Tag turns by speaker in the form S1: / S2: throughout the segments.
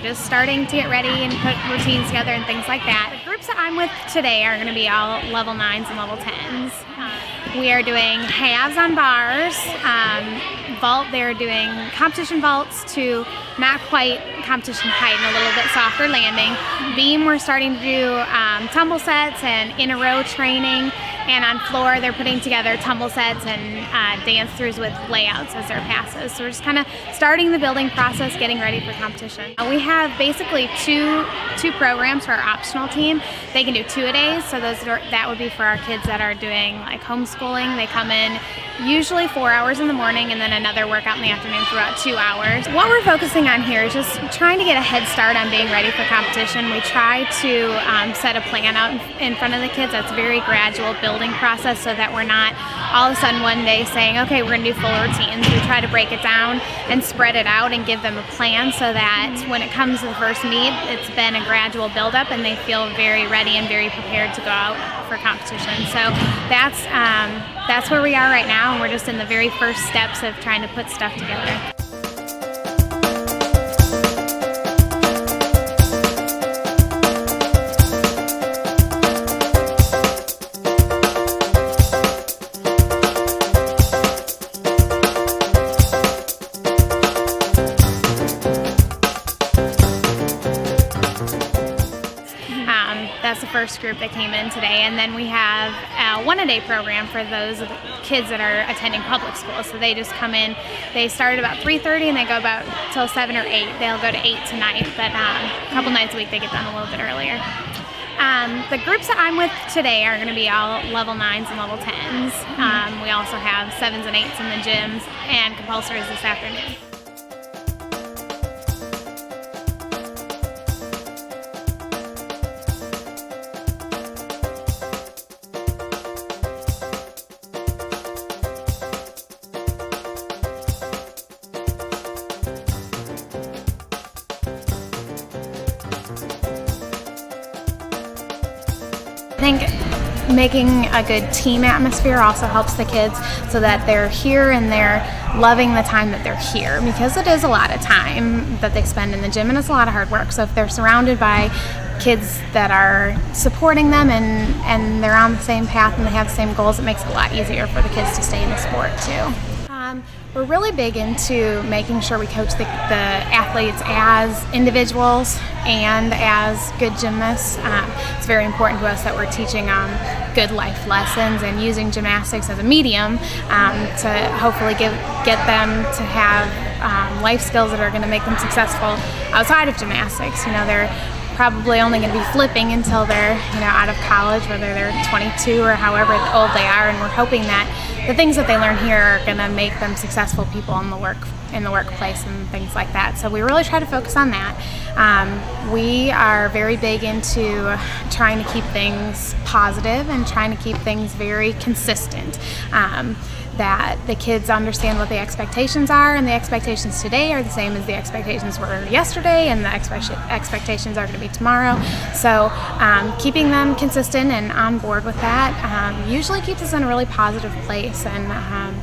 S1: we're just starting to get ready and put routines together and things like that. The groups that I'm with today are going to be all level 9s and level 10s. We are doing halves on bars, vault, they're doing competition vaults to not quite competition height and a little bit softer landing. Beam, we're starting to do tumble sets and in a row training, and on floor they're putting together tumble sets and dance throughs with layouts as their passes. So we're just kind of starting the building process, getting ready for competition. We have basically two programs for our optional team. They can do 2-a-days, so that would be for our kids that are doing like homeschooling. They come in usually 4 hours in the morning and then another workout in the afternoon for about 2 hours. What we're focusing on here is just trying to get a head start on being ready for competition. We try to set a plan out in front of the kids that's a very gradual building process, so that we're not all of a sudden one day saying, okay, we're going to do full routines. We try to break it down and spread it out and give them a plan so that when it comes to the first meet, it's been a gradual build-up and they feel very ready and very prepared to go out for competition. So that's where we are right now, and we're just in the very first steps of trying to put stuff together. That's the first group that came in today, and then we have a 1-a-day program for those kids that are attending public school. So they just come in, they start at about 3:30 and they go about till 7 or 8. They'll go to 8 tonight, but a couple nights a week they get done a little bit earlier. The groups that I'm with today are going to be all level 9s and level 10s. We also have 7s and 8s in the gyms and compulsories this afternoon. I think making a good team atmosphere also helps the kids so that they're here and they're loving the time that they're here, because it is a lot of time that they spend in the gym and it's a lot of hard work. So if they're surrounded by kids that are supporting them and they're on the same path and they have the same goals, it makes it a lot easier for the kids to stay in the sport too. We're really big into making sure we coach the athletes as individuals and as good gymnasts. It's very important to us that we're teaching good life lessons and using gymnastics as a medium to hopefully get them to have life skills that are going to make them successful outside of gymnastics. You know, they're probably only going to be flipping until they're out of college, whether they're 22 or however old they are, and we're hoping that the things that they learn here are going to make them successful people in the workplace and things like that. So we really try to focus on that. We are very big into trying to keep things positive and trying to keep things very consistent. That the kids understand what the expectations are, and the expectations today are the same as the expectations were yesterday, and the expectations are going to be tomorrow. So keeping them consistent and on board with that usually keeps us in a really positive place, and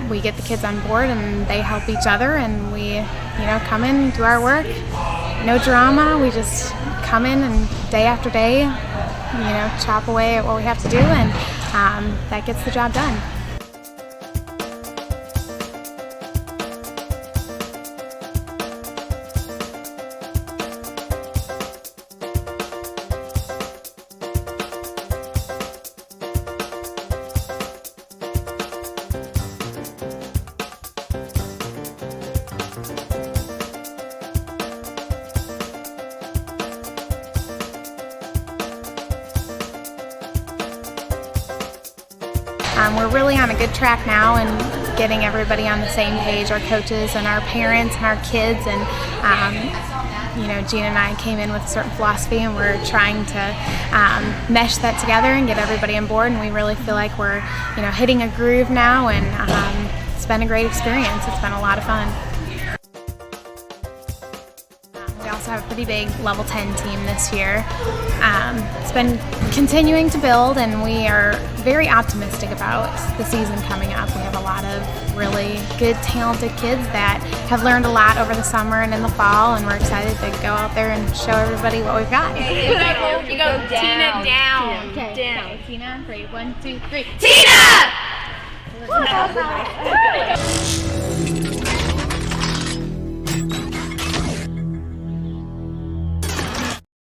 S1: we get the kids on board and they help each other, and we come in, do our work, no drama. We just come in and day after day chop away at what we have to do, and that gets the job done. We're really on a good track now and getting everybody on the same page, our coaches and our parents and our kids, and Gina and I came in with a certain philosophy, and we're trying to mesh that together and get everybody on board, and we really feel like we're hitting a groove now, and it's been a great experience. It's been a lot of fun. We also also have a pretty big level 10 team this year. It's been continuing to build, and we are very optimistic about the season coming up. We have a lot of really good, talented kids that have learned a lot over the summer and in the fall, and we're excited to go out there and show everybody what we've got.
S2: You go Tina down.
S1: Okay.
S2: Down.
S1: Okay, Tina, great. 1, 2, 3.
S2: Tina!